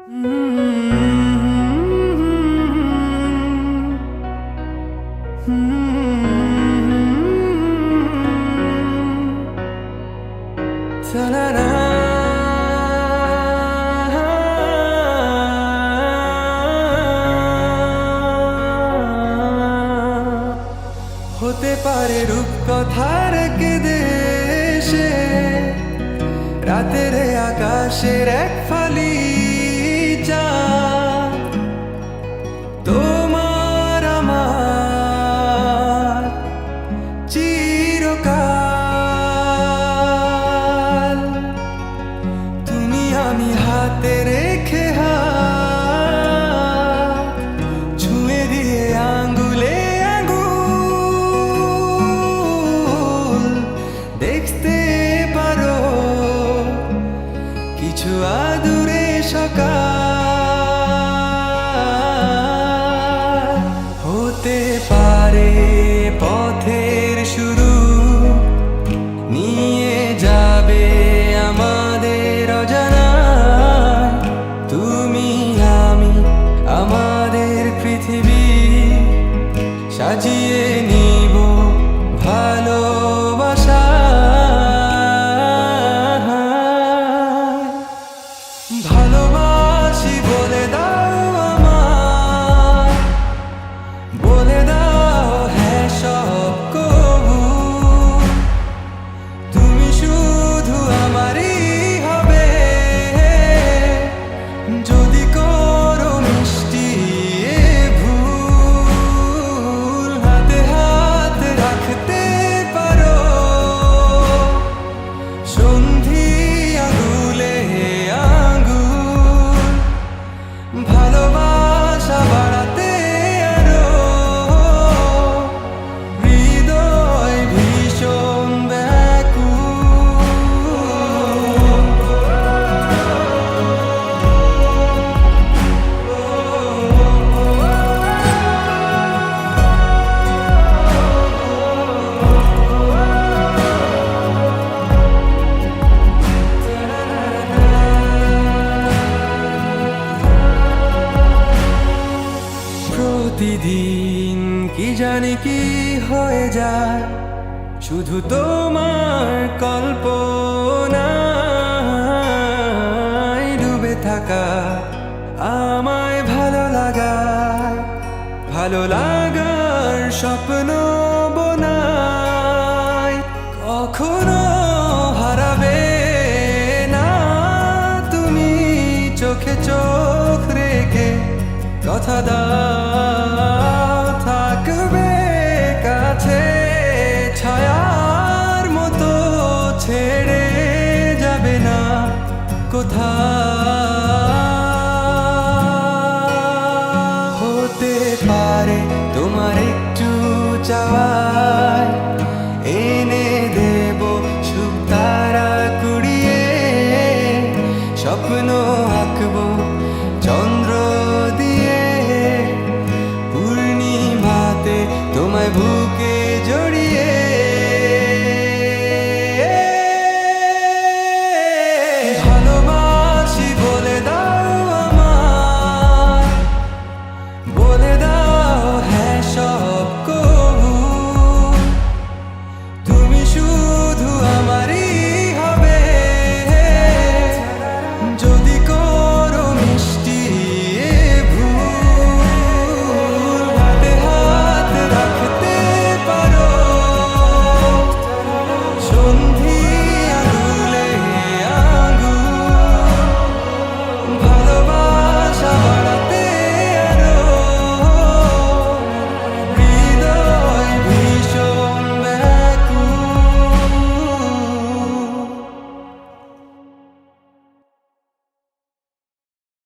হতে পারে রূপকথার দেশে রাতের আকাশের এক ফালি চাঁদ, তোমার আমার চিরকাল। তুমি আমি হাতে রেখে হাত ছুঁয়ে দিয়ে আঙ্গুলে আঙ্গুল দেখতে পারো কিছু আদুরে সকাল। হতে পারে পথের শুরু, নিয়ে যাবে আমাদের অজানায়। তুমি আমি আমাদের পৃথিবী সাজিয়ে নিব ভালোবাসা। ভালোবাসি বলে দাও আমার, বলে দাও হ্যাঁ সব কবু। তুমি শুধু আমারই হবে, যদি করো মিষ্টি এ ভুল। হাতে হাত রাখতে পারো সন্ধি আঙুলে আঙুল। ভালোবাসা বাড়াতে আরো হৃদয় ভীষণ প্রতিদিন কি জানি কি হয়ে যায়, শুধু তোমার কল্পনায় ডুবে থাকা আমায় ভালো লাগায়। ভালো লাগার স্বপ্ন বোনাই, কখনো হারাবে না তুমি চোখে চোখ রেখে। কথা দাও থাকবে কাছে, ছায়ার মতো ছেড়ে যাবে না কোথাও। হতে পারে তোমার একটু চাওয়ায় এনে দেব সুখ তারা কুড়িয়ে। স্বপ্ন আঁকবো চন্দ্র